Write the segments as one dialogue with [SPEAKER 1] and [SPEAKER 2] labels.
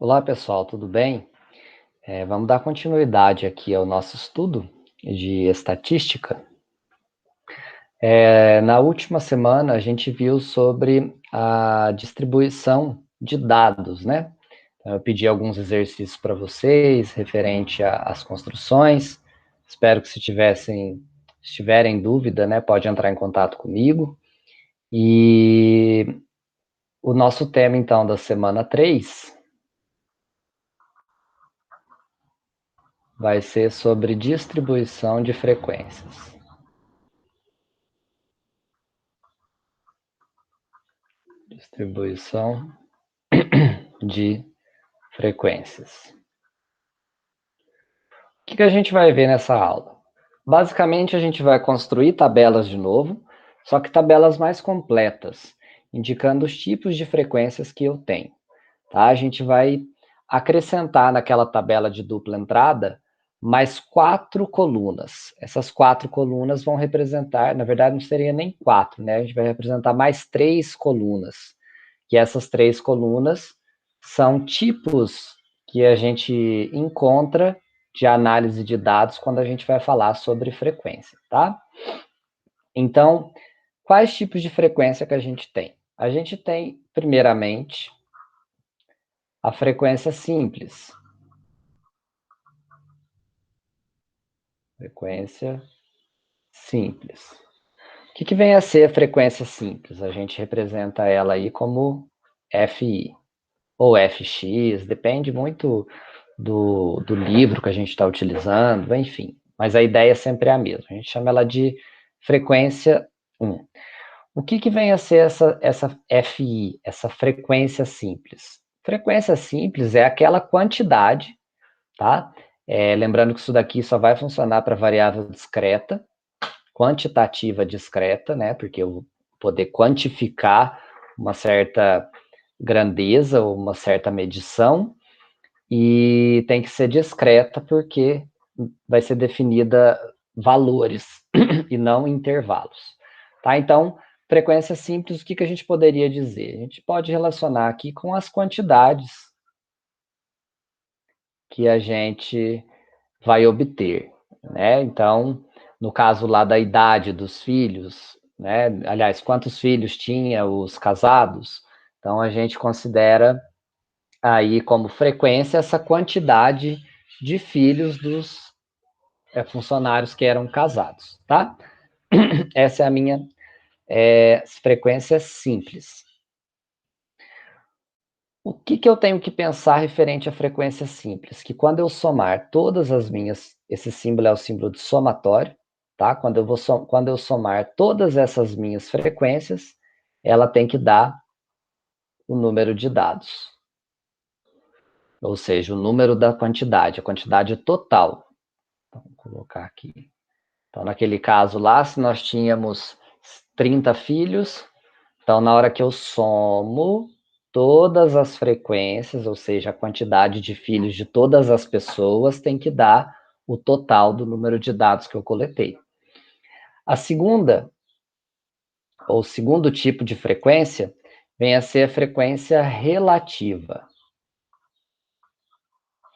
[SPEAKER 1] Olá pessoal, tudo bem? Vamos dar continuidade aqui ao nosso estudo de estatística. Na última semana a gente viu sobre a distribuição de dados, né? Então, eu pedi alguns exercícios para vocês referente às construções. Espero que se tiverem dúvida, né, pode entrar em contato comigo. E o nosso tema então da semana 3 vai ser sobre distribuição de frequências. Distribuição de frequências. O que a gente vai ver nessa aula? Basicamente, a gente vai construir tabelas de novo, só que tabelas mais completas, indicando os tipos de frequências que eu tenho. Tá? A gente vai acrescentar naquela tabela de dupla entrada mais 4 colunas. Essas 4 colunas vão representar, na verdade não seria nem 4, né? A gente vai representar mais 3 colunas. E essas 3 colunas são tipos que a gente encontra de análise de dados quando a gente vai falar sobre frequência, tá? Então, quais tipos de frequência que a gente tem? A gente tem, primeiramente, a frequência simples. Frequência simples. O que vem a ser a frequência simples? A gente representa ela aí como FI ou FX, depende muito do livro que a gente está utilizando, enfim. Mas a ideia sempre é a mesma. A gente chama ela de frequência 1. O que vem a ser essa FI, essa frequência simples? Frequência simples é aquela quantidade, tá? Lembrando que isso daqui só vai funcionar para variável discreta, quantitativa discreta, né? Porque eu vou poder quantificar uma certa grandeza ou uma certa medição, e tem que ser discreta porque vai ser definida valores e não intervalos. Tá? Então, frequência simples, o que a gente poderia dizer? A gente pode relacionar aqui com as quantidades que a gente vai obter, né? Então, no caso lá da idade dos filhos, né? Aliás, quantos filhos tinha os casados? Então, a gente considera aí como frequência essa quantidade de filhos dos funcionários que eram casados, tá? Essa é a minha frequência simples. O que eu tenho que pensar referente à frequência simples? Que quando eu somar todas as minhas, esse símbolo é o símbolo de somatório, tá? Quando eu somar todas essas minhas frequências, ela tem que dar o número de dados. Ou seja, o número da quantidade, a quantidade total. Então, vou colocar aqui. Então, naquele caso lá, se nós tínhamos 30 filhos, então na hora que eu somo todas as frequências, ou seja, a quantidade de filhos de todas as pessoas, tem que dar o total do número de dados que eu coletei. A segunda, ou segundo tipo de frequência, vem a ser a frequência relativa.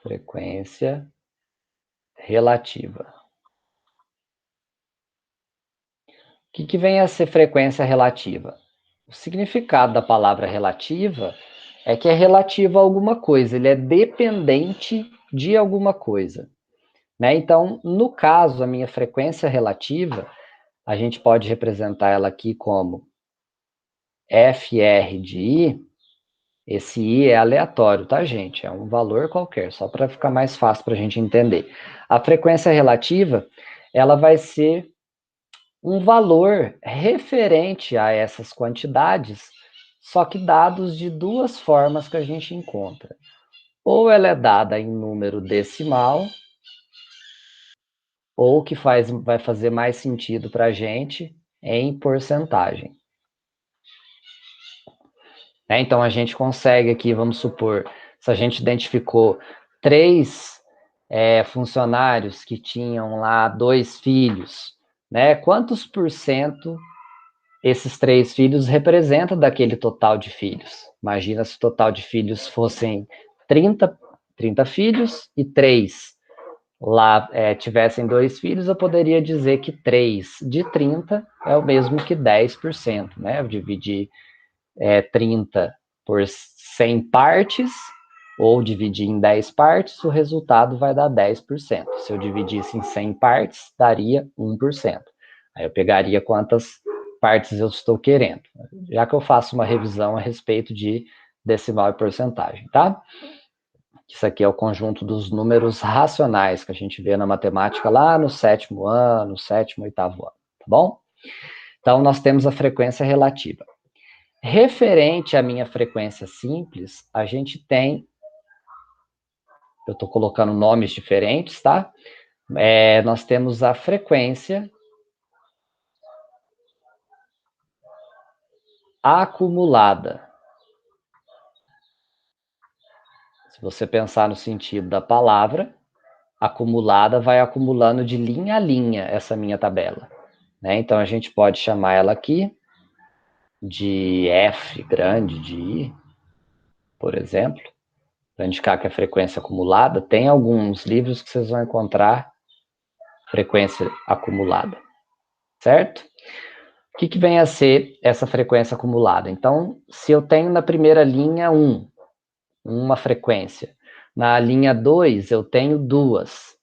[SPEAKER 1] Frequência relativa. O que vem a ser frequência relativa? O significado da palavra relativa é que é relativo a alguma coisa, ele é dependente de alguma coisa. Né? Então, no caso, a minha frequência relativa, a gente pode representar ela aqui como FR de I. Esse I é aleatório, tá, gente? É um valor qualquer, só para ficar mais fácil para a gente entender. A frequência relativa, ela vai ser um valor referente a essas quantidades, só que dados de duas formas que a gente encontra. Ou ela é dada em número decimal, ou que vai fazer mais sentido para a gente em porcentagem. Então, a gente consegue aqui, vamos supor, se a gente identificou 3 funcionários que tinham lá 2 filhos, né? Quantos por cento esses 3 filhos representam daquele total de filhos? Imagina se o total de filhos fossem 30 filhos e 3 lá tivessem 2 filhos, eu poderia dizer que 3 de 30 é o mesmo que 10%, né? Eu dividi 30 por 100 partes, ou dividir em 10 partes, o resultado vai dar 10%. Se eu dividisse em 100 partes, daria 1%. Aí eu pegaria quantas partes eu estou querendo, já que eu faço uma revisão a respeito de decimal e porcentagem, tá? Isso aqui é o conjunto dos números racionais que a gente vê na matemática lá no 7º ano, 7º, 8º ano, tá bom? Então, nós temos a frequência relativa. Referente à minha frequência simples, a gente tem, eu estou colocando nomes diferentes, tá? Nós temos a frequência acumulada. Se você pensar no sentido da palavra, acumulada vai acumulando de linha a linha essa minha tabela, né? Então, a gente pode chamar ela aqui de F grande de I, por exemplo, para indicar que a frequência acumulada. Tem alguns livros que vocês vão encontrar frequência acumulada, certo? O que vem a ser essa frequência acumulada? Então, se eu tenho na primeira linha 1, uma frequência, na linha 2 eu tenho 2.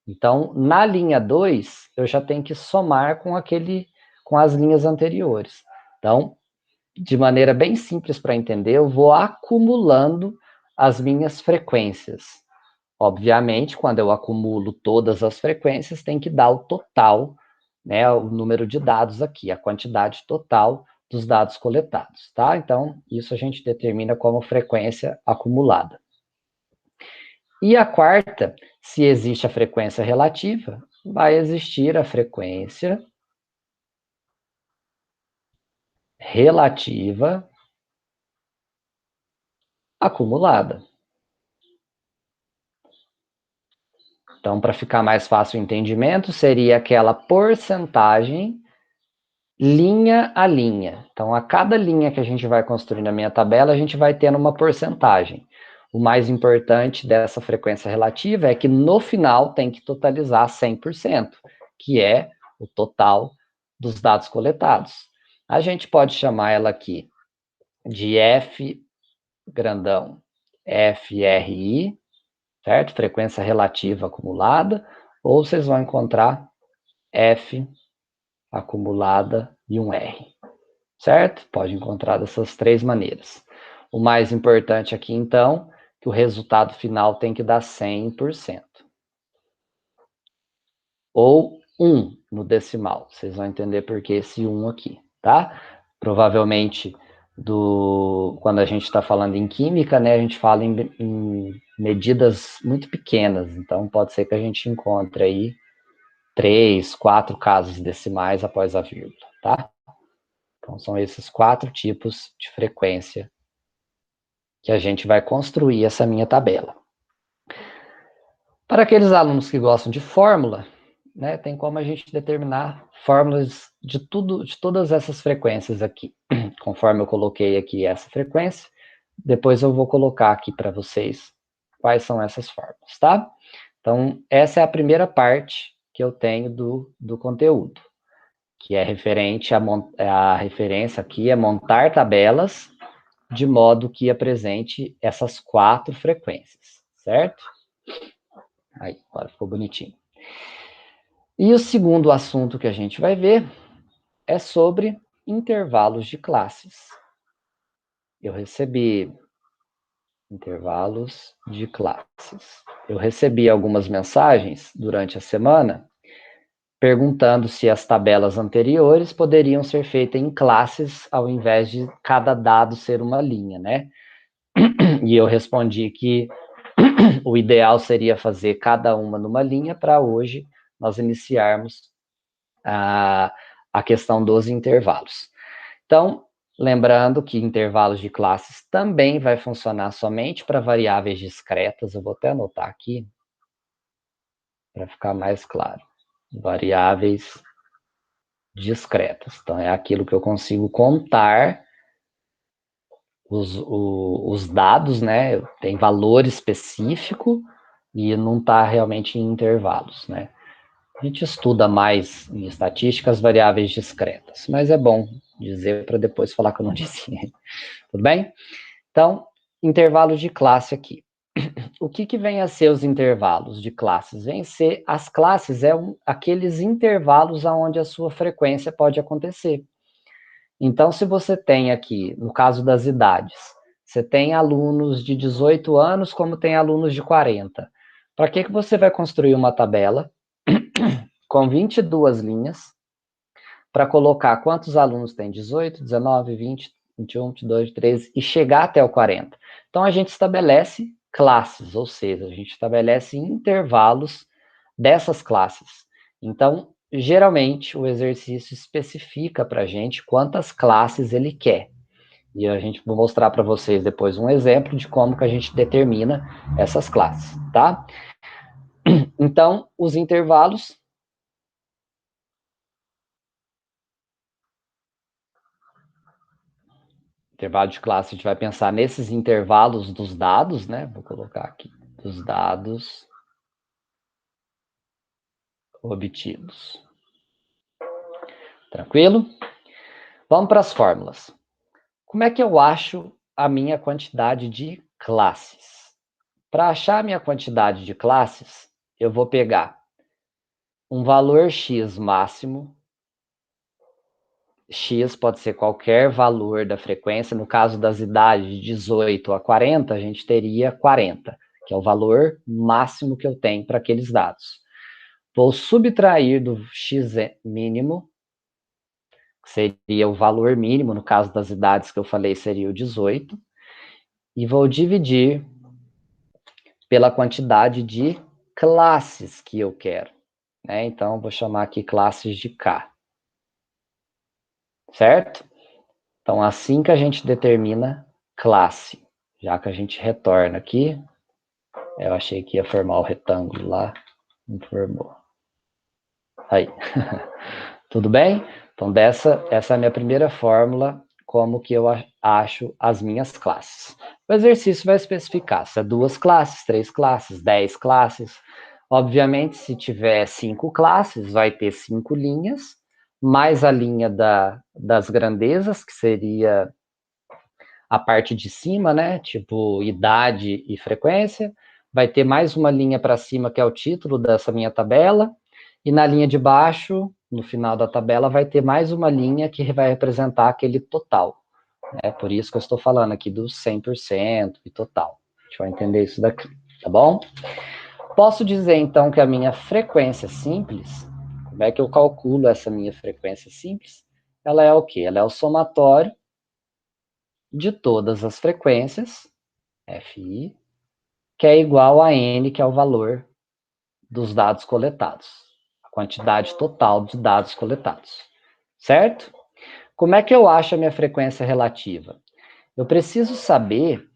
[SPEAKER 1] Então, na linha 2, eu já tenho que somar com as linhas anteriores. Então, de maneira bem simples para entender, eu vou acumulando as minhas frequências. Obviamente, quando eu acumulo todas as frequências, tem que dar o total, né, o número de dados aqui, a quantidade total dos dados coletados, tá? Então, isso a gente determina como frequência acumulada. E a quarta, se existe a frequência relativa, vai existir a frequência relativa acumulada. Então, para ficar mais fácil o entendimento, seria aquela porcentagem linha a linha. Então, a cada linha que a gente vai construir na minha tabela, a gente vai tendo uma porcentagem. O mais importante dessa frequência relativa é que no final tem que totalizar 100%, que é o total dos dados coletados. A gente pode chamar ela aqui de F grandão, FRI, certo? Frequência relativa acumulada, ou vocês vão encontrar F acumulada e um R, certo? Pode encontrar dessas 3 maneiras. O mais importante aqui, então, que o resultado final tem que dar 100%. Ou 1 no decimal. Vocês vão entender por que esse 1 aqui, tá? Provavelmente, quando a gente está falando em química, né, a gente fala em medidas muito pequenas. Então, pode ser que a gente encontre aí 3, 4 casas decimais após a vírgula, tá? Então, são esses 4 tipos de frequência que a gente vai construir essa minha tabela. Para aqueles alunos que gostam de fórmula, né, tem como a gente determinar fórmulas de todas essas frequências aqui. Conforme eu coloquei aqui essa frequência, depois eu vou colocar aqui para vocês quais são essas fórmulas, tá? Então, essa é a primeira parte que eu tenho do conteúdo, que é referente a referência aqui é montar tabelas de modo que apresente essas 4 frequências, certo? Aí, agora ficou bonitinho. E o segundo assunto que a gente vai ver é sobre intervalos de classes. Eu recebi intervalos de classes. Eu recebi algumas mensagens durante a semana perguntando se as tabelas anteriores poderiam ser feitas em classes ao invés de cada dado ser uma linha, né? E eu respondi que o ideal seria fazer cada uma numa linha para hoje nós iniciarmos a questão dos intervalos. Então, lembrando que intervalos de classes também vai funcionar somente para variáveis discretas. Eu vou até anotar aqui para ficar mais claro. Variáveis discretas. Então, é aquilo que eu consigo contar os dados, né? Tem valor específico e não está realmente em intervalos, né? A gente estuda mais em estatística as variáveis discretas, mas é bom dizer para depois falar que eu não disse. Tudo bem? Então, intervalos de classe aqui. O que vem a ser os intervalos de classes? Vem a ser, as classes aqueles intervalos aonde a sua frequência pode acontecer. Então, se você tem aqui, no caso das idades, você tem alunos de 18 anos, como tem alunos de 40. Para que você vai construir uma tabela com 22 linhas para colocar quantos alunos tem? 18, 19, 20, 21, 22, 13 e chegar até o 40. Então, a gente estabelece classes, ou seja, a gente estabelece intervalos dessas classes. Então, geralmente, o exercício especifica para a gente quantas classes ele quer. E a gente vou mostrar para vocês depois um exemplo de como que a gente determina essas classes, tá? Então, os intervalos. Intervalo de classe, a gente vai pensar nesses intervalos dos dados, né? Vou colocar aqui, dos dados obtidos. Tranquilo? Vamos para as fórmulas. Como é que eu acho a minha quantidade de classes? Para achar a minha quantidade de classes, eu vou pegar um valor x máximo. X pode ser qualquer valor da frequência. No caso das idades de 18 a 40, a gente teria 40, que é o valor máximo que eu tenho para aqueles dados. Vou subtrair do x mínimo, que seria o valor mínimo, no caso das idades que eu falei, seria o 18, e vou dividir pela quantidade de classes que eu quero. Né? Então, vou chamar aqui classes de K. Certo? Então, assim que a gente determina classe, já que a gente retorna aqui, eu achei que ia formar o retângulo lá, não formou. Aí. Tudo bem? Então, essa é a minha primeira fórmula, como que eu acho as minhas classes. O exercício vai especificar se é 2 classes, 3 classes, 10 classes. Obviamente, se tiver 5 classes, vai ter 5 linhas, mais a linha das grandezas, que seria a parte de cima, né? Tipo, idade e frequência. Vai ter mais uma linha para cima, que é o título dessa minha tabela. E na linha de baixo, no final da tabela, vai ter mais uma linha que vai representar aquele total. É por isso que eu estou falando aqui do 100% e total. A gente vai entender isso daqui, tá bom? Posso dizer, então, que a minha frequência simples, como é que eu calculo essa minha frequência simples? Ela é o quê? Ela é o somatório de todas as frequências, FI, que é igual a N, que é o valor dos dados coletados, a quantidade total de dados coletados, certo? Como é que eu acho a minha frequência relativa? Eu preciso saber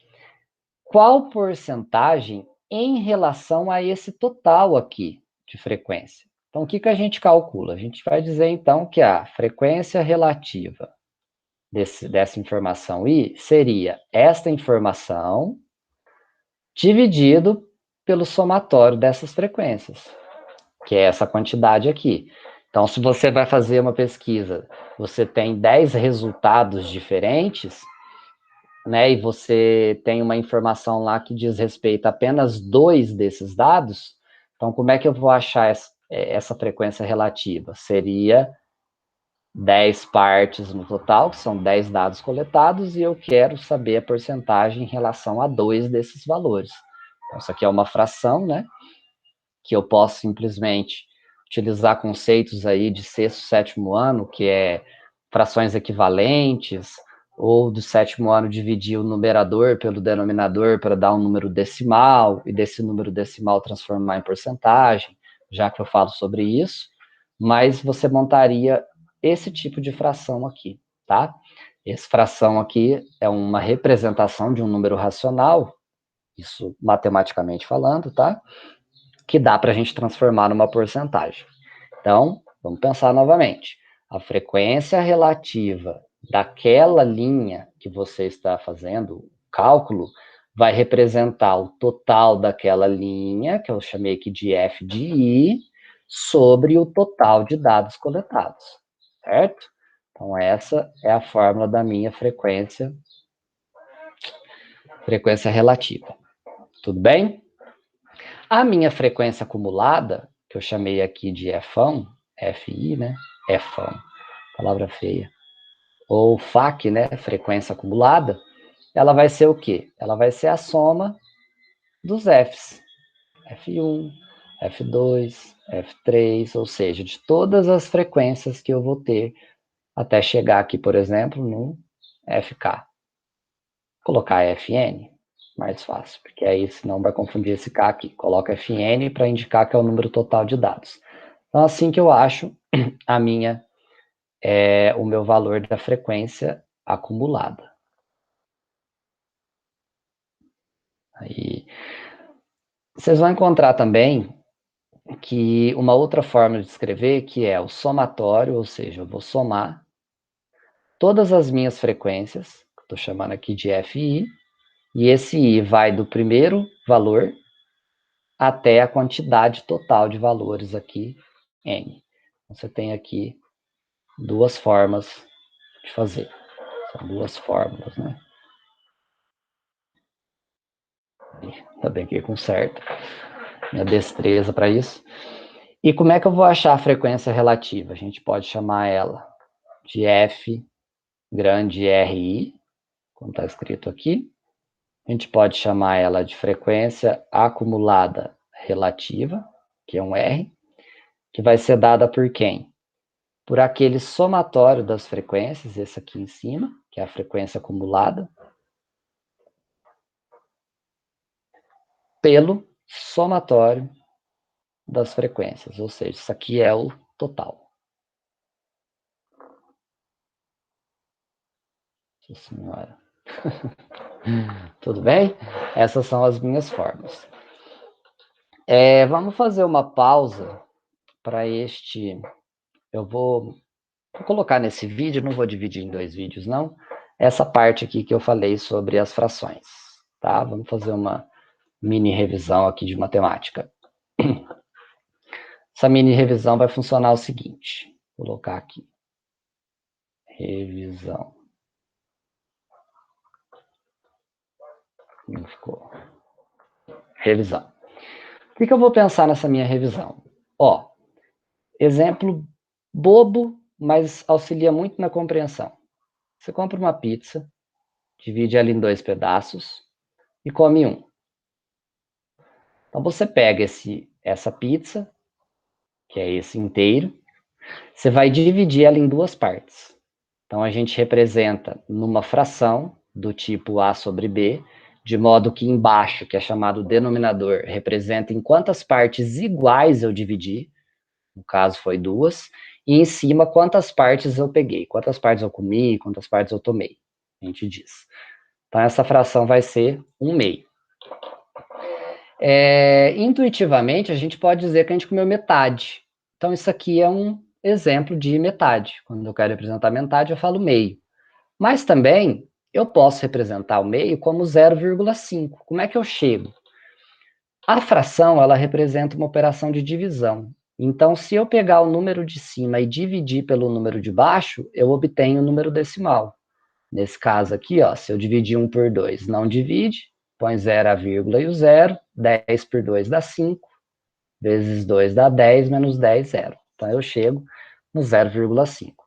[SPEAKER 1] qual porcentagem em relação a esse total aqui de frequência. Então, o que a gente calcula? A gente vai dizer, então, que a frequência relativa dessa informação I seria esta informação dividido pelo somatório dessas frequências, que é essa quantidade aqui. Então, se você vai fazer uma pesquisa, você tem 10 resultados diferentes, né, e você tem uma informação lá que diz respeito a apenas 2 desses dados, então como é que eu vou achar essa frequência relativa? Seria 10 partes no total, que são 10 dados coletados, e eu quero saber a porcentagem em relação a 2 desses valores. Então, isso aqui é uma fração, né? Que eu posso simplesmente utilizar conceitos aí de sexto, sétimo ano, que é frações equivalentes, ou do sétimo ano dividir o numerador pelo denominador para dar um número decimal, e desse número decimal transformar em porcentagem, já que eu falo sobre isso, mas você montaria esse tipo de fração aqui, tá? Essa fração aqui é uma representação de um número racional, isso matematicamente falando, tá? Que dá para a gente transformar numa porcentagem. Então, vamos pensar novamente. A frequência relativa daquela linha que você está fazendo o cálculo vai representar o total daquela linha, que eu chamei aqui de f de i, sobre o total de dados coletados, certo? Então, essa é a fórmula da minha frequência relativa. Tudo bem? A minha frequência acumulada, que eu chamei aqui de Fão, FI, né? Fão, palavra feia. Ou FAC, né? Frequência acumulada, ela vai ser o quê? Ela vai ser a soma dos Fs. F1, F2, F3, ou seja, de todas as frequências que eu vou ter até chegar aqui, por exemplo, no FK. Colocar FN, mais fácil, porque aí senão vai confundir esse K aqui. Coloca FN para indicar que é o número total de dados. Então, assim que eu acho o meu valor da frequência acumulada. Aí, vocês vão encontrar também que uma outra forma de escrever, que é o somatório, ou seja, eu vou somar todas as minhas frequências, que estou chamando aqui de FI, e esse I vai do primeiro valor até a quantidade total de valores aqui, N. Você tem aqui duas formas de fazer. São duas fórmulas, né? Ainda bem que conserta. Minha destreza para isso. E como é que eu vou achar a frequência relativa? A gente pode chamar ela de F grande RI, como está escrito aqui. A gente pode chamar ela de frequência acumulada relativa, que é um R, que vai ser dada por quem? Por aquele somatório das frequências, esse aqui em cima, que é a frequência acumulada, pelo somatório das frequências, ou seja, isso aqui é o total. Nossa senhora. Tudo bem? Essas são as minhas formas. Vamos fazer uma pausa para este... Eu vou colocar nesse vídeo, não vou dividir em dois vídeos, não. Essa parte aqui que eu falei sobre as frações, tá? Vamos fazer uma mini revisão aqui de matemática. Essa mini revisão vai funcionar o seguinte. Vou colocar aqui. Revisão. Não ficou. Revisão. O que eu vou pensar nessa minha revisão? Ó, exemplo bobo, mas auxilia muito na compreensão. Você compra uma pizza, divide ela em 2 pedaços e come um. Então você pega essa pizza, que é esse inteiro, você vai dividir ela em 2 partes. Então a gente representa numa fração do tipo A sobre B, de modo que embaixo, que é chamado denominador, representa em quantas partes iguais eu dividi, no caso foi 2, e em cima quantas partes eu peguei, quantas partes eu comi, quantas partes eu tomei, a gente diz. Então essa fração vai ser 1/2. Intuitivamente, a gente pode dizer que a gente comeu metade. Então isso aqui é um exemplo de metade. Quando eu quero representar metade, eu falo meio. Mas também eu posso representar o meio como 0,5. Como é que eu chego? A fração, ela representa uma operação de divisão. Então, se eu pegar o número de cima e dividir pelo número de baixo, eu obtenho o número decimal. Nesse caso aqui, ó, se eu dividir 1 por 2, não divide, põe 0, a vírgula e o 0, 10 por 2 dá 5, vezes 2 dá 10, menos 10, 0. Então, eu chego no 0,5.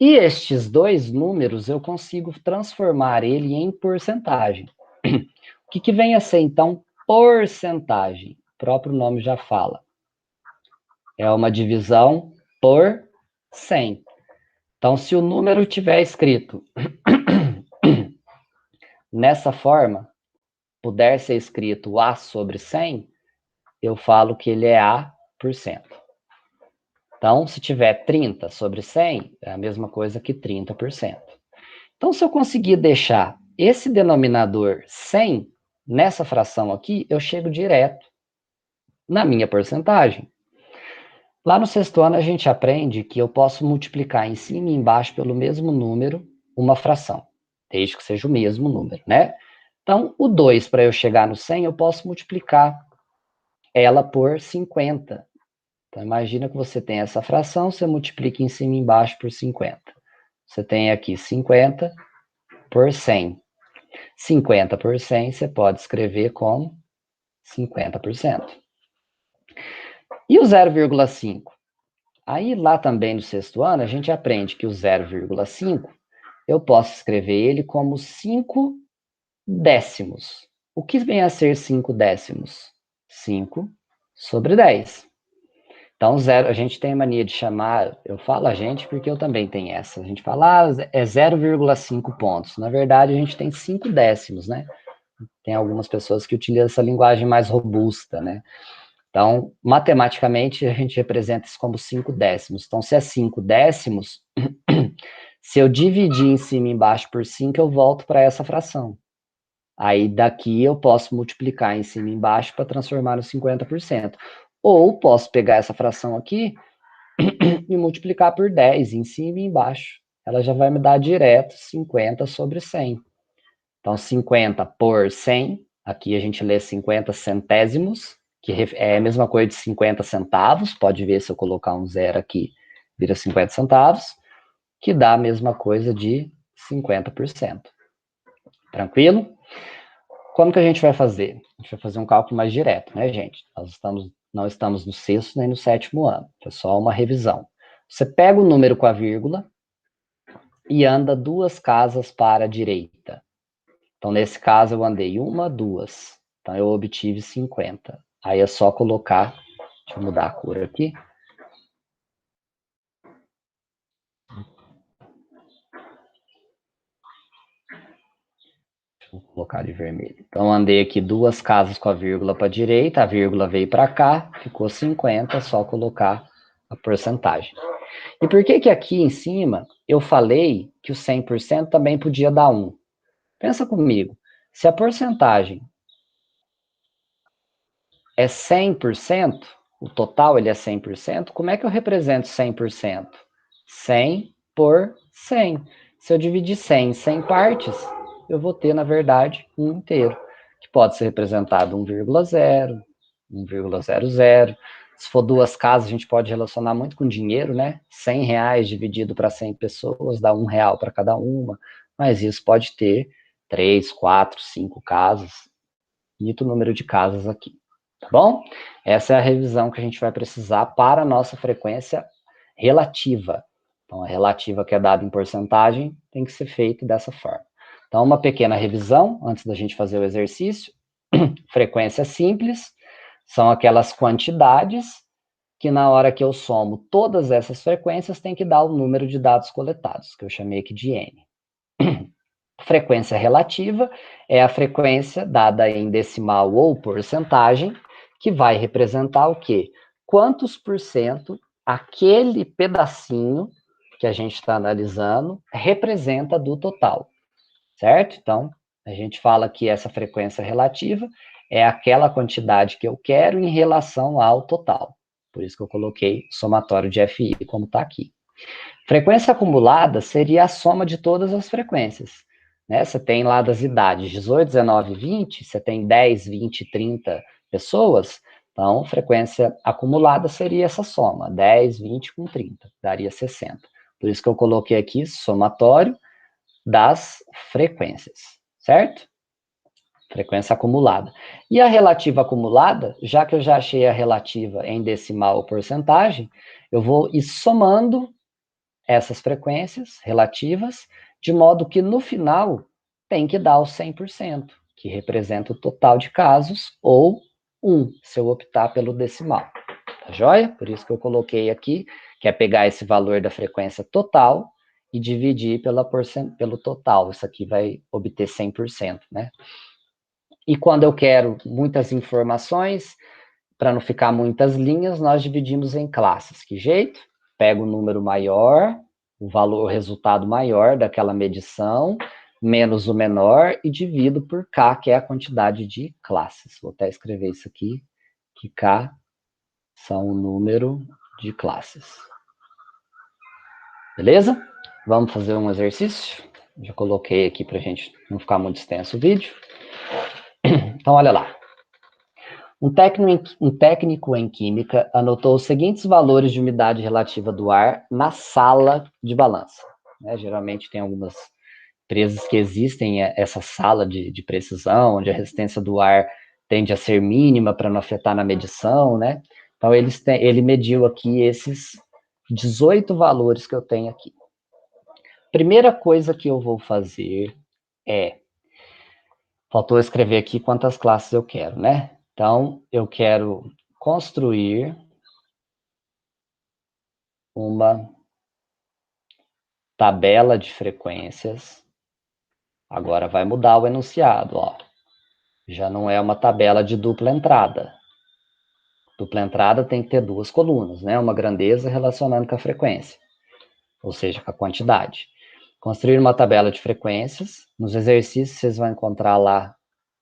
[SPEAKER 1] E estes dois números, eu consigo transformar ele em porcentagem. O que vem a ser, então, porcentagem? O próprio nome já fala. É uma divisão por 100. Então, se o número tiver escrito nessa forma, puder ser escrito A sobre 100, eu falo que ele é A por cento. Então, se tiver 30 sobre 100, é a mesma coisa que 30%. Então, se eu conseguir deixar esse denominador 100 nessa fração aqui, eu chego direto na minha porcentagem. Lá no sexto ano, a gente aprende que eu posso multiplicar em cima e embaixo pelo mesmo número uma fração, desde que seja o mesmo número, né? Então, o 2, para eu chegar no 100, eu posso multiplicar ela por 50. Então, imagina que você tem essa fração, você multiplica em cima e embaixo por 50. Você tem aqui 50 por 100. 50 por 100 você pode escrever como 50%. E o 0,5? Aí, lá também no sexto ano, a gente aprende que o 0,5, eu posso escrever ele como 5 décimos. O que vem a ser 5 décimos? 5 sobre 10. Então, a gente tem a mania de chamar, eu falo a gente porque eu também tenho essa. A gente fala, é 0,5 pontos. Na verdade, a gente tem 5 décimos, né? Tem algumas pessoas que utilizam essa linguagem mais robusta, né? Então, matematicamente, a gente representa isso como 5 décimos. Então, se é 5 décimos, se eu dividir em cima e embaixo por 5, eu volto para essa fração. Aí, daqui, eu posso multiplicar em cima e embaixo para transformar no 50%. Ou posso pegar essa fração aqui e multiplicar por 10 em cima e embaixo. Ela já vai me dar direto 50 sobre 100. Então, 50 por 100, aqui a gente lê 50 centésimos, que é a mesma coisa de 50 centavos, pode ver se eu colocar um zero aqui, vira 50 centavos, que dá a mesma coisa de 50%. Tranquilo? Como que a gente vai fazer? A gente vai fazer um cálculo mais direto, né, gente? Não estamos no sexto nem no sétimo ano, é só uma revisão. Você pega o número com a vírgula e anda 2 casas para a direita. Então, nesse caso, eu andei 1, 2. Então, eu obtive 50. Aí é só colocar, deixa eu mudar a cor aqui. Vou colocar de vermelho. Então, andei aqui 2 casas com a vírgula para a direita, a vírgula veio para cá, ficou 50, só colocar a porcentagem. E por que que aqui em cima eu falei que o 100% também podia dar 1? Pensa comigo, se a porcentagem é 100%, o total ele é 100%, como é que eu represento 100%? 100 por 100. Se eu dividir 100 em 100 partes, eu vou ter, na verdade, um inteiro, que pode ser representado 1,0, 1,00. Se for 2 casas, a gente pode relacionar muito com dinheiro, né? 100 reais dividido para 100 pessoas dá R$ 1 para cada uma, mas isso pode ter 3, 4, 5 casas, bonito número de casas aqui. Tá bom? Essa é a revisão que a gente vai precisar para a nossa frequência relativa. Então, a relativa que é dada em porcentagem tem que ser feita dessa forma. Então, uma pequena revisão antes da gente fazer o exercício. Frequência simples são aquelas quantidades que na hora que eu somo todas essas frequências tem que dar o número de dados coletados, que eu chamei aqui de N. Frequência relativa é a frequência dada em decimal ou porcentagem, que vai representar o quê? Quantos por cento aquele pedacinho que a gente está analisando representa do total, certo? Então, a gente fala que essa frequência relativa é aquela quantidade que eu quero em relação ao total. Por isso que eu coloquei somatório de FI, como está aqui. Frequência acumulada seria a soma de todas as frequências. Né? Você tem lá das idades 18, 19, 20, você tem 10, 20, 30 pessoas, então frequência acumulada seria essa soma, 10, 20 com 30, daria 60. Por isso que eu coloquei aqui somatório das frequências, certo? Frequência acumulada. E a relativa acumulada, já que eu já achei a relativa em decimal ou porcentagem, eu vou ir somando essas frequências relativas, de modo que no final tem que dar o 100%, que representa o total de casos, ou 1, se eu optar pelo decimal. Tá joia? Por isso que eu coloquei aqui, que é pegar esse valor da frequência total e dividir pelo total. Isso aqui vai obter 100%, né? E quando eu quero muitas informações, para não ficar muitas linhas, nós dividimos em classes. Que jeito? Pego o número maior, o resultado maior daquela medição, menos o menor, e divido por K, que é a quantidade de classes. Vou até escrever isso aqui, que K são o número de classes. Beleza? Vamos fazer um exercício? Já coloquei aqui para a gente não ficar muito extenso o vídeo. Então, olha lá. Um técnico em química anotou os seguintes valores de umidade relativa do ar na sala de balança. Geralmente tem algumas empresas que existem essa sala de precisão, onde a resistência do ar tende a ser mínima para não afetar na medição, né? Então, ele mediu aqui esses 18 valores que eu tenho aqui. Primeira coisa que eu vou fazer é... Faltou escrever aqui quantas classes eu quero, né? Então, eu quero construir uma tabela de frequências. Agora vai mudar o enunciado, ó. Já não é uma tabela de dupla entrada. Dupla entrada tem que ter duas colunas, né? Uma grandeza relacionando com a frequência, ou seja, com a quantidade. Construir uma tabela de frequências. Nos exercícios vocês vão encontrar lá,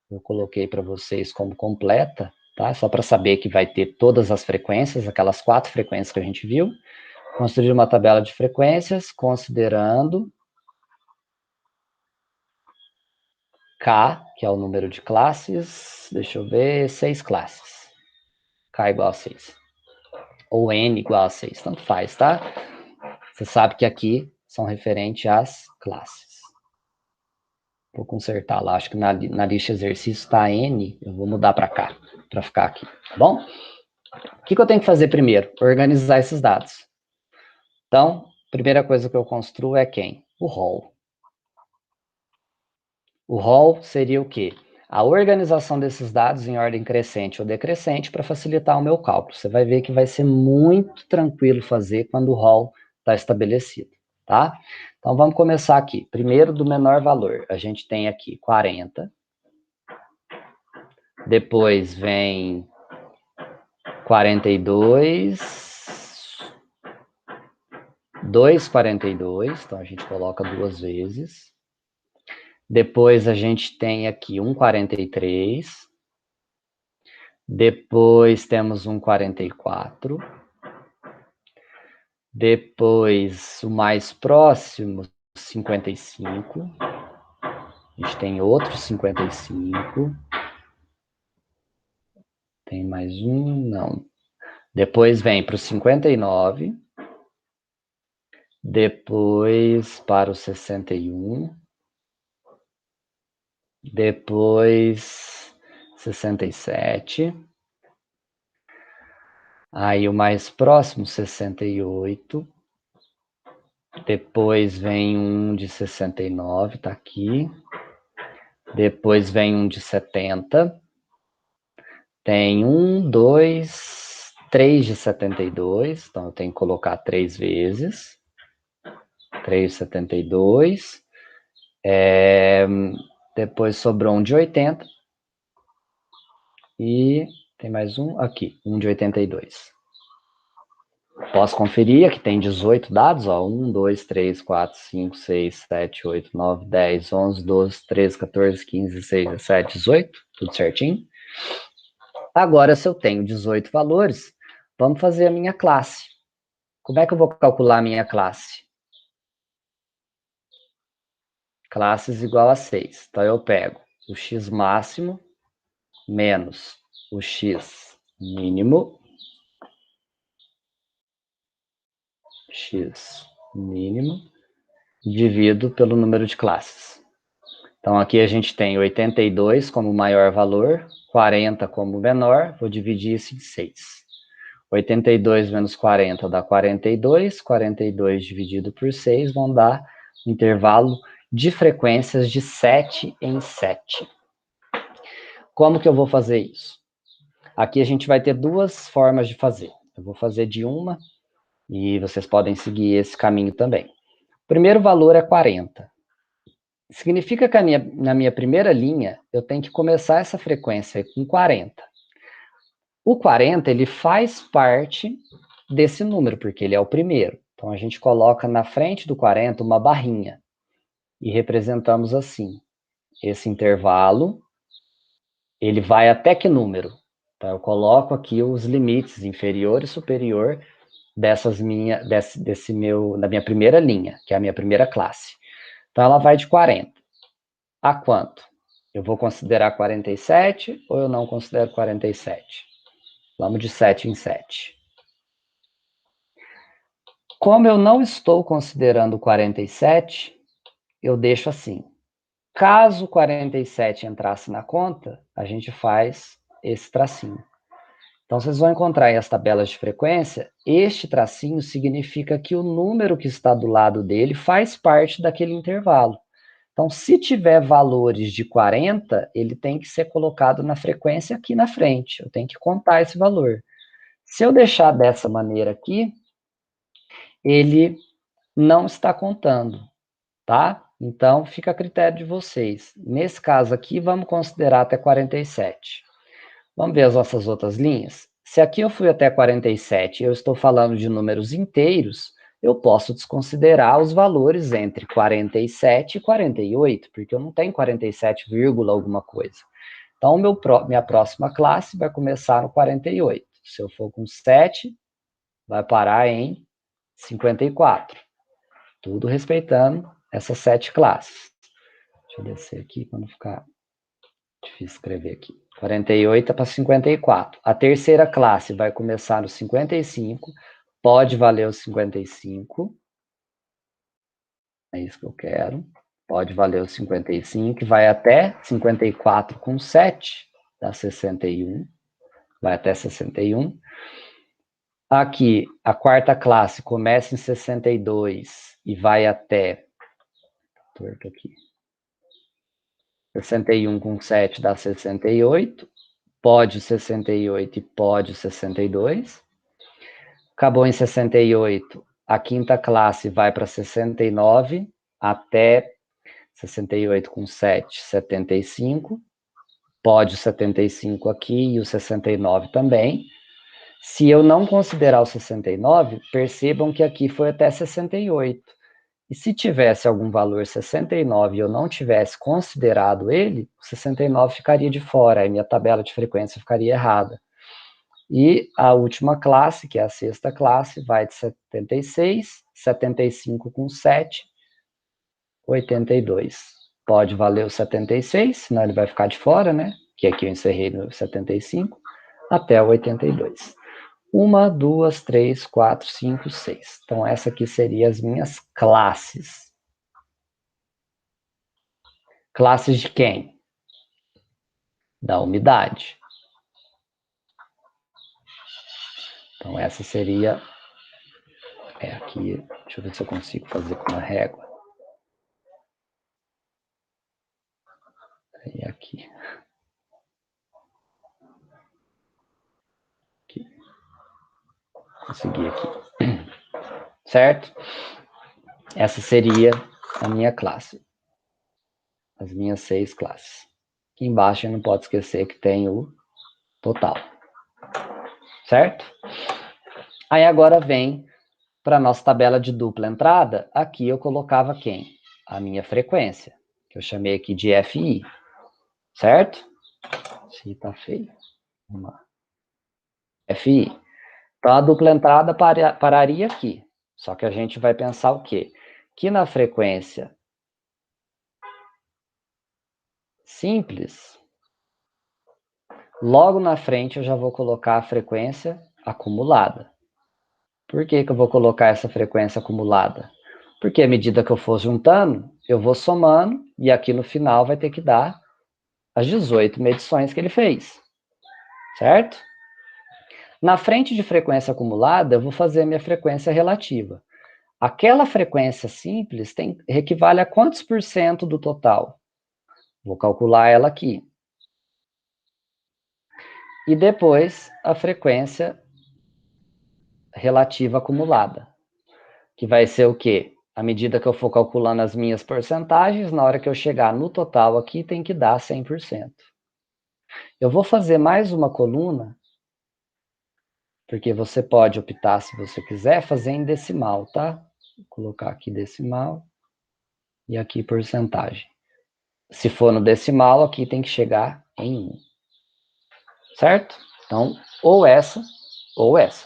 [SPEAKER 1] eu coloquei para vocês como completa, tá? Só para saber que vai ter todas as frequências, aquelas 4 frequências que a gente viu. Construir uma tabela de frequências, considerando K, que é o número de classes, deixa eu ver, 6 classes. K igual a 6. Ou N igual a 6, tanto faz, tá? Você sabe que aqui são referentes às classes. Vou consertar lá, acho que na lista exercício está N, eu vou mudar para cá, para ficar aqui, tá bom? O que eu tenho que fazer primeiro? Organizar esses dados. Então, a primeira coisa que eu construo é quem? O rol. O rol seria o quê? A organização desses dados em ordem crescente ou decrescente para facilitar o meu cálculo. Você vai ver que vai ser muito tranquilo fazer quando o rol está estabelecido, tá? Então, vamos começar aqui. Primeiro, do menor valor. A gente tem aqui 40. Depois vem 42. 2,42. Então, a gente coloca duas vezes. Depois a gente tem aqui 1,43. Depois temos 1,44. Depois o mais próximo, 55. A gente tem outro 55. Tem mais um, não. Depois vem para o 59. Depois para o 61. Depois 67. Aí o mais próximo, 68. Depois vem um de 69, tá aqui. Depois vem um de 70. Tem 1, 2, 3 de 72. Então eu tenho que colocar 3 vezes. 3 de 72. Depois sobrou um de 80. E tem mais um aqui, um de 82. Posso conferir, aqui tem 18 dados, ó, 1, 2, 3, 4, 5, 6, 7, 8, 9, 10, 11, 12, 13, 14, 15, 16, 17, 18, tudo certinho. Agora, se eu tenho 18 valores, vamos fazer a minha classe. Como é que eu vou calcular a minha classe? Classes igual a 6. Então, eu pego o x máximo menos o x mínimo, divido pelo número de classes. Então, aqui a gente tem 82 como maior valor, 40 como menor, vou dividir isso em 6. 82 menos 40 dá 42, 42 dividido por 6 vão dar um intervalo de frequências de 7 em 7. Como que eu vou fazer isso? Aqui a gente vai ter duas formas de fazer. Eu vou fazer de uma e vocês podem seguir esse caminho também. O primeiro valor é 40. Significa que na minha primeira linha, eu tenho que começar essa frequência com 40. O 40, ele faz parte desse número, porque ele é o primeiro. Então, a gente coloca na frente do 40 uma barrinha. E representamos assim. Esse intervalo, ele vai até que número? Então, eu coloco aqui os limites inferior e superior da minha primeira linha, que é a minha primeira classe. Então, ela vai de 40 a quanto? Eu vou considerar 47 ou eu não considero 47? Vamos de 7 em 7. Como eu não estou considerando 47, eu deixo assim. Caso 47 entrasse na conta, a gente faz esse tracinho. Então, vocês vão encontrar em as tabelas de frequência, este tracinho significa que o número que está do lado dele faz parte daquele intervalo. Então, se tiver valores de 40, ele tem que ser colocado na frequência aqui na frente. Eu tenho que contar esse valor. Se eu deixar dessa maneira aqui, ele não está contando, tá? Então, fica a critério de vocês. Nesse caso aqui, vamos considerar até 47. Vamos ver as nossas outras linhas? Se aqui eu fui até 47 e eu estou falando de números inteiros, eu posso desconsiderar os valores entre 47 e 48, porque eu não tenho 47, alguma coisa. Então, minha próxima classe vai começar no 48. Se eu for com 7, vai parar em 54. Tudo respeitando essas 7 classes. Deixa eu descer aqui para não ficar difícil escrever aqui. 48 para 54. A terceira classe vai começar no 55. Pode valer o 55. É isso que eu quero. Pode valer o 55. Vai até 54 com 7. Dá 61. Vai até 61. Aqui, a quarta classe começa em 62 e vai até... Torto aqui. 61 com 7 dá 68. Pode 68 e pode 62. Acabou em 68. A quinta classe vai para 69 até 68 com 7, 75. Pode 75 aqui e o 69 também. Se eu não considerar o 69, percebam que aqui foi até 68. E se tivesse algum valor 69 e eu não tivesse considerado ele, o 69 ficaria de fora, aí minha tabela de frequência ficaria errada. E a última classe, que é a sexta classe, vai de 76, 75 com 7, 82. Pode valer o 76, senão ele vai ficar de fora, né? Que aqui eu encerrei no 75, até o 82. 1, 2, 3, 4, 5, 6. Então, essa aqui seriam as minhas classes. Classes de quem? Da umidade. Então, essa seria... aqui, deixa eu ver se eu consigo fazer com uma régua. E aqui. Consegui aqui. Certo? Essa seria a minha classe. As minhas 6 classes. Aqui embaixo, não pode esquecer que tem o total. Certo? Aí agora vem para a nossa tabela de dupla entrada. Aqui eu colocava quem? A minha frequência, que eu chamei aqui de FI. Certo? Ih, tá feio. Vamos lá. FI. Então, a dupla entrada pararia aqui. Só que a gente vai pensar o quê? Que na frequência simples, logo na frente eu já vou colocar a frequência acumulada. Por que que eu vou colocar essa frequência acumulada? Porque à medida que eu for juntando, eu vou somando, e aqui no final vai ter que dar as 18 medições que ele fez. Certo? Na frente de frequência acumulada, eu vou fazer a minha frequência relativa. Aquela frequência simples equivale a quantos por cento do total? Vou calcular ela aqui. E depois a frequência relativa acumulada, que vai ser o quê? À medida que eu for calculando as minhas porcentagens, na hora que eu chegar no total aqui, tem que dar 100%. Eu vou fazer mais uma coluna, porque você pode optar, se você quiser, fazer em decimal, tá? Vou colocar aqui decimal e aqui porcentagem. Se for no decimal, aqui tem que chegar em 1. Certo? Então, ou essa, ou essa.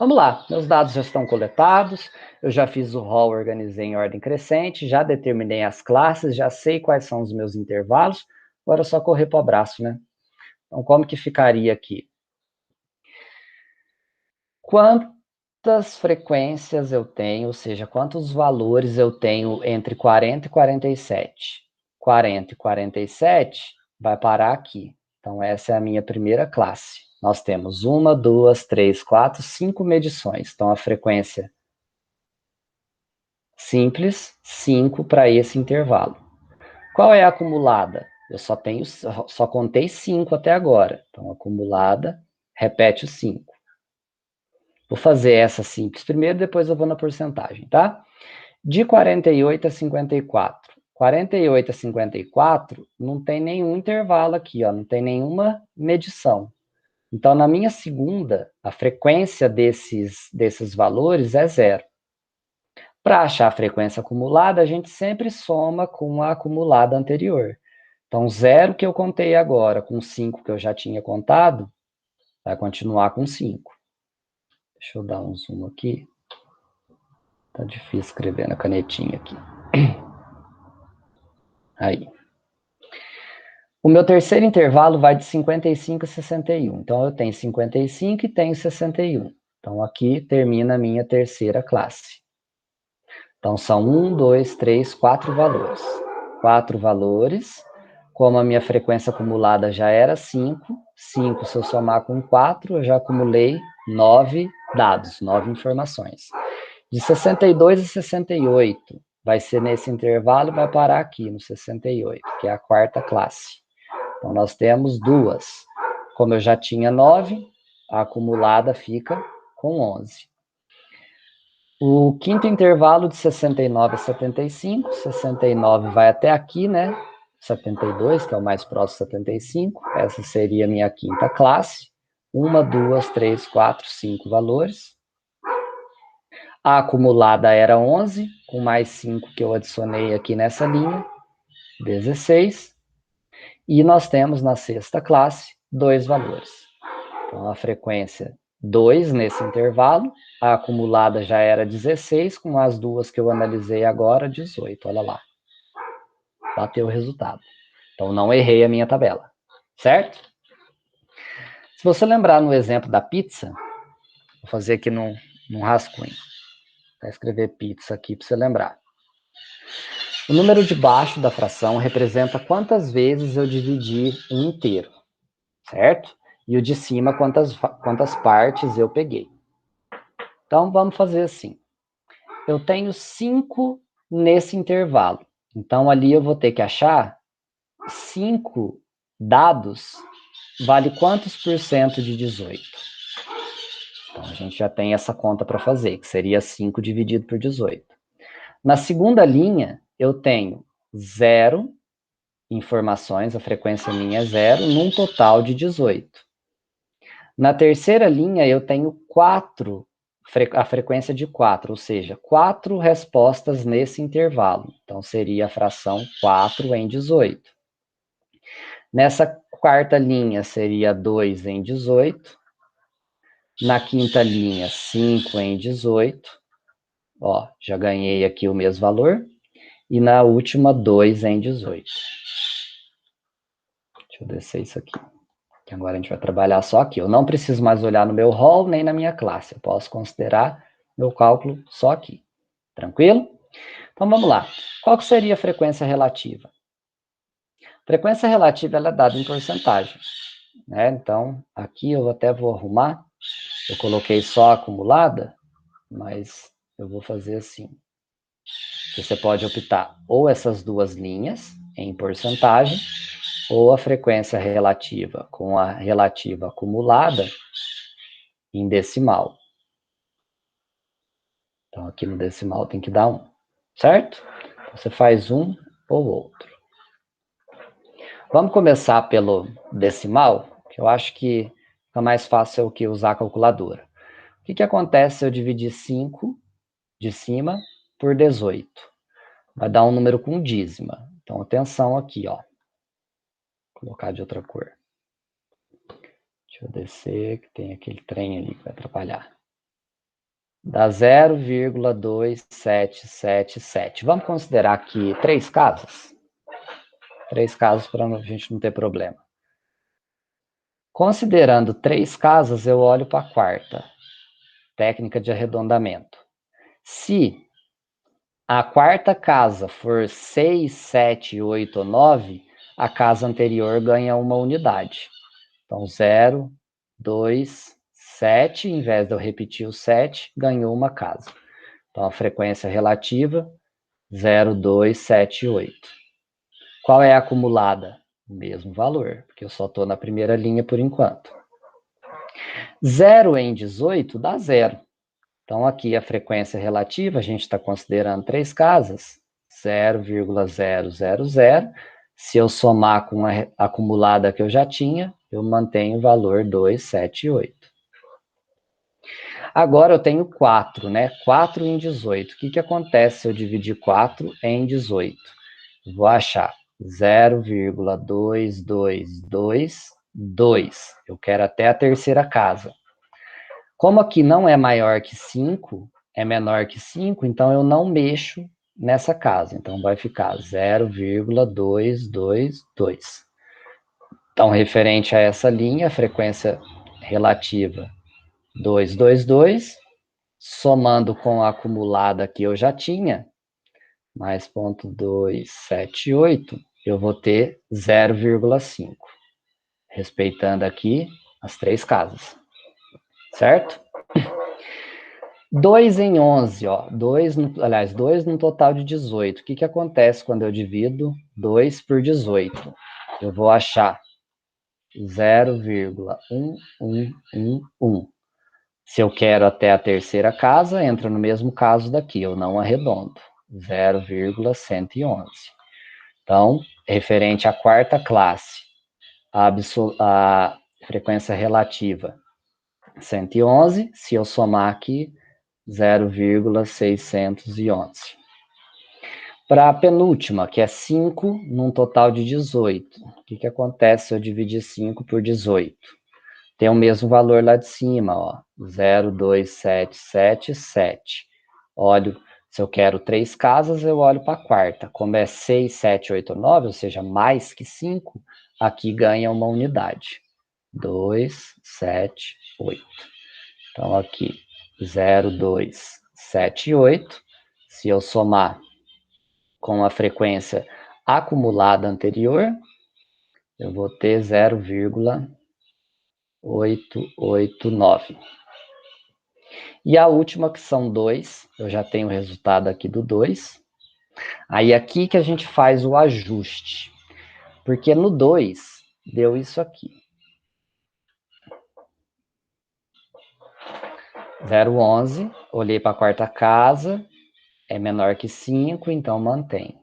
[SPEAKER 1] Vamos lá, meus dados já estão coletados, eu já fiz o rol, organizei em ordem crescente, já determinei as classes, já sei quais são os meus intervalos, agora é só correr para o abraço, né? Então, como que ficaria aqui? Quantas frequências eu tenho, ou seja, quantos valores eu tenho entre 40 e 47? 40 e 47 vai parar aqui. Então, essa é a minha primeira classe. Nós temos 1, 2, 3, 4, 5 medições. Então, a frequência simples, 5 para esse intervalo. Qual é a acumulada? Eu só contei 5 até agora. Então, acumulada, repete o 5. Vou fazer essa simples primeiro, depois eu vou na porcentagem, tá? De 48 a 54. 48 a 54 não tem nenhum intervalo aqui, ó, não tem nenhuma medição. Então, na minha segunda, a frequência desses valores é zero. Para achar a frequência acumulada, a gente sempre soma com a acumulada anterior. Então, zero que eu contei agora, com 5 que eu já tinha contado, vai continuar com 5. Deixa eu dar um zoom aqui. Tá difícil escrever na canetinha aqui. Aí. O meu terceiro intervalo vai de 55 a 61. Então, eu tenho 55 e tenho 61. Então, aqui termina a minha terceira classe. Então, são 1, 2, 3, 4 valores. 4 valores. Como a minha frequência acumulada já era 5, 5 se eu somar com 4, eu já acumulei 9 dados, 9 informações. De 62 a 68, vai ser nesse intervalo e vai parar aqui no 68, que é a quarta classe. Então, nós temos duas. Como eu já tinha 9, a acumulada fica com 11. O quinto intervalo de 69 a 75, 69 vai até aqui, né? 72, que é o mais próximo de 75. Essa seria a minha quinta classe. 1, 2, 3, 4, 5 valores. A acumulada era 11, com mais 5 que eu adicionei aqui nessa linha, 16. E nós temos na sexta classe 2 valores. Então, a frequência 2 nesse intervalo, a acumulada já era 16, com as duas que eu analisei agora, 18. Olha lá. Bateu o resultado. Então, não errei a minha tabela. Certo? Se você lembrar no exemplo da pizza, vou fazer aqui num rascunho. Vou escrever pizza aqui para você lembrar. O número de baixo da fração representa quantas vezes eu dividi um inteiro, certo? E o de cima, quantas partes eu peguei. Então, vamos fazer assim. Eu tenho 5 nesse intervalo. Então, ali eu vou ter que achar 5 dados vale quantos por cento de 18? Então, a gente já tem essa conta para fazer, que seria 5 dividido por 18. Na segunda linha, eu tenho 0 informações, a frequência minha é 0, num total de 18. Na terceira linha, eu tenho 4, a frequência de 4, ou seja, 4 respostas nesse intervalo. Então, seria a fração 4 em 18. Nessa quarta linha, seria 2 em 18. Na quinta linha, 5 em 18. Ó, já ganhei aqui o mesmo valor. E na última, 2 em 18. Deixa eu descer isso aqui. Que agora a gente vai trabalhar só aqui. Eu não preciso mais olhar no meu rol nem na minha classe. Eu posso considerar meu cálculo só aqui. Tranquilo? Então vamos lá. Qual que seria a frequência relativa? Frequência relativa ela é dada em porcentagem, né? Então, aqui eu até vou arrumar. Eu coloquei só a acumulada, mas eu vou fazer assim. Você pode optar ou essas duas linhas em porcentagem, ou a frequência relativa com a relativa acumulada em decimal. Então, aqui no decimal tem que dar 1, certo? Você faz um ou outro. Vamos começar pelo decimal, que eu acho que fica mais fácil que usar a calculadora. O que acontece se eu dividir 5 de cima por 18? Vai dar um número com dízima. Então, atenção aqui, ó. Vou colocar de outra cor. Deixa eu descer, que tem aquele trem ali que vai atrapalhar. Dá 0,2777. Vamos considerar aqui 3 casas? 3 casas para a gente não ter problema. Considerando 3 casas, eu olho para a quarta. Técnica de arredondamento. Se a quarta casa for 6, 7, 8 ou 9, a casa anterior ganha uma unidade. Então, 0, 2, 7, em vez de eu repetir o 7, ganhou uma casa. Então, a frequência relativa, 0, 2, 7, 8. Qual é a acumulada? O mesmo valor, porque eu só estou na primeira linha por enquanto. 0 em 18 dá 0. Então, aqui a frequência relativa, a gente está considerando 3 casas, 0,000. Se eu somar com a acumulada que eu já tinha, eu mantenho o valor 278. Agora eu tenho 4, né? 4 em 18. O que acontece se eu dividir 4 em 18? Vou achar 0,2222. Eu quero até a terceira casa. Como aqui não é maior que 5, é menor que 5, então eu não mexo nessa casa. Então vai ficar 0,222. Então, referente a essa linha, a frequência relativa 222, somando com a acumulada que eu já tinha, mais 0,278, eu vou ter 0,5, respeitando aqui as 3 casas, certo? 2 em 11, ó, 2 num total de 18. O que acontece quando eu divido 2 por 18? Eu vou achar 0,1111. Se eu quero até a terceira casa, entra no mesmo caso daqui, eu não arredondo, 0,111. Então, referente à quarta classe, a frequência relativa 111, se eu somar aqui, 0,611. Para a penúltima, que é 5 num total de 18. O que acontece se eu dividir 5 por 18? Tem o mesmo valor lá de cima, ó, 0,2777. Olho, se eu quero 3 casas, eu olho para a quarta. Como é 6, 7, 8, 9, ou seja, mais que 5, aqui ganha uma unidade. 2, 7, 8. Então, aqui, 0,278. Se eu somar com a frequência acumulada anterior, eu vou ter 0,889. E a última, que são 2, eu já tenho o resultado aqui do 2. Aí aqui que a gente faz o ajuste, porque no 2 deu isso aqui. 0,11, olhei para a quarta casa, é menor que 5, então mantém.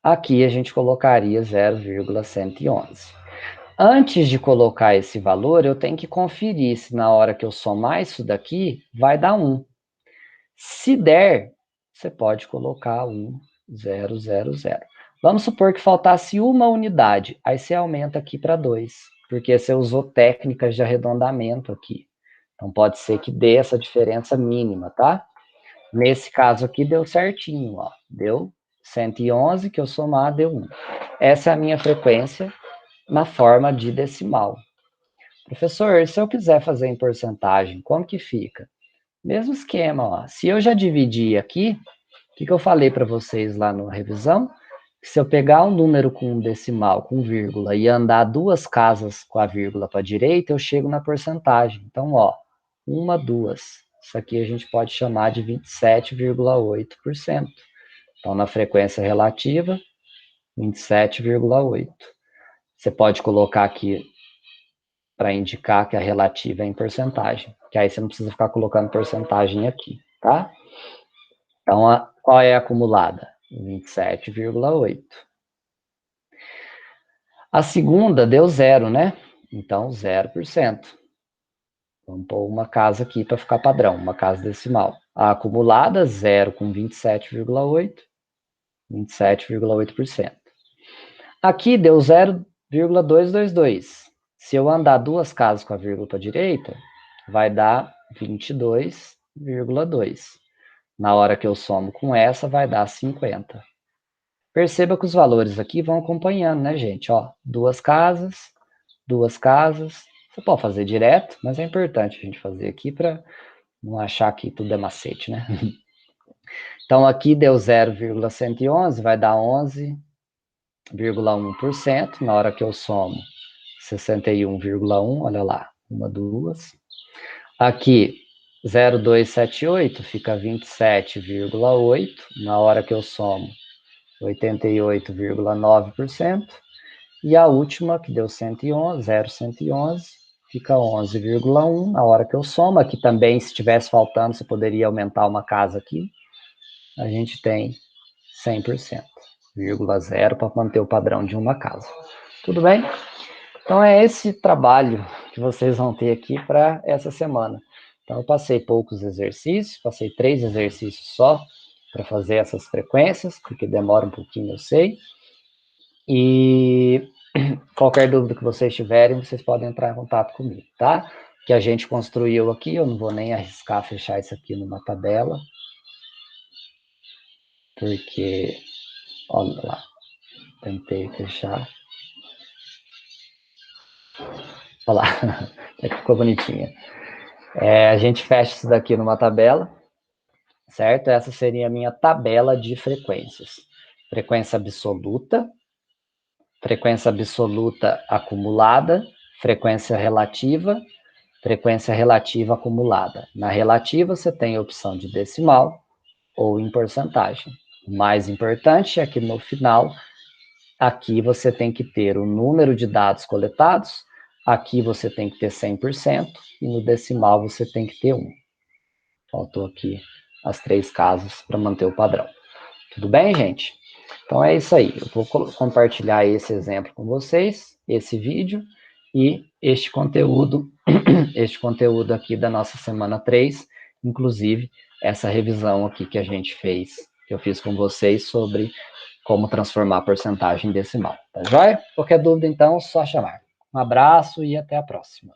[SPEAKER 1] Aqui a gente colocaria 0,111. Antes de colocar esse valor, eu tenho que conferir se na hora que eu somar isso daqui, vai dar 1. Se der, você pode colocar 1,000. Vamos supor que faltasse uma unidade, aí você aumenta aqui para 2, porque você usou técnicas de arredondamento aqui. Então pode ser que dê essa diferença mínima, tá? Nesse caso aqui deu certinho, ó. Deu 111, que eu somar deu 1. Essa é a minha frequência na forma de decimal. Professor, se eu quiser fazer em porcentagem, como que fica? Mesmo esquema, ó. Se eu já dividi aqui, o que eu falei para vocês lá na revisão? Se eu pegar um número com um decimal, com vírgula, e andar 2 casas com a vírgula para a direita, eu chego na porcentagem. Então, ó, 1, 2. Isso aqui a gente pode chamar de 27,8%. Então, na frequência relativa, 27,8%. Você pode colocar aqui para indicar que a relativa é em porcentagem, que aí você não precisa ficar colocando porcentagem aqui, tá? Então, qual é a acumulada? 27,8. A segunda deu 0, né? Então, 0%. Vamos pôr uma casa aqui para ficar padrão, uma casa decimal. A acumulada, 0 com 27,8, 27,8%. Aqui deu 0,222. Se eu andar 2 casas com a vírgula para a direita, vai dar 22,2. Na hora que eu somo com essa, vai dar 50. Perceba que os valores aqui vão acompanhando, né, gente? Ó, duas casas. Você pode fazer direto, mas é importante a gente fazer aqui para não achar que tudo é macete, né? Então, aqui deu 0,111, vai dar 11,1%. Na hora que eu somo, 61,1, olha lá, uma, duas. Aqui, 0,278 fica 27,8. Na hora que eu somo, 88,9%. E a última, que deu 111, 0,111, fica 11,1. Na hora que eu somo, aqui também, se tivesse faltando, você poderia aumentar uma casa aqui. A gente tem 100%, 0,0 para manter o padrão de uma casa. Tudo bem? Então é esse trabalho que vocês vão ter aqui para essa semana. Então eu passei poucos exercícios, passei 3 exercícios só para fazer essas frequências, porque demora um pouquinho, eu sei. E qualquer dúvida que vocês tiverem, vocês podem entrar em contato comigo, tá? Que a gente construiu aqui, eu não vou nem arriscar fechar isso aqui numa tabela, porque, olha lá, tentei fechar. Olha lá, ficou bonitinha. A gente fecha isso daqui numa tabela, certo? Essa seria a minha tabela de frequências. Frequência absoluta acumulada, frequência relativa acumulada. Na relativa, você tem a opção de decimal ou em porcentagem. O mais importante é que no final, aqui você tem que ter o número de dados coletados, aqui você tem que ter 100%, e no decimal você tem que ter 1. Faltou aqui as 3 casas para manter o padrão. Tudo bem, gente? Então é isso aí. Eu vou compartilhar esse exemplo com vocês, esse vídeo, e este conteúdo aqui da nossa semana 3, inclusive essa revisão aqui que a gente fez, que eu fiz com vocês sobre como transformar a porcentagem em decimal. Tá joia? Qualquer dúvida, então, só chamar. Um abraço e até a próxima.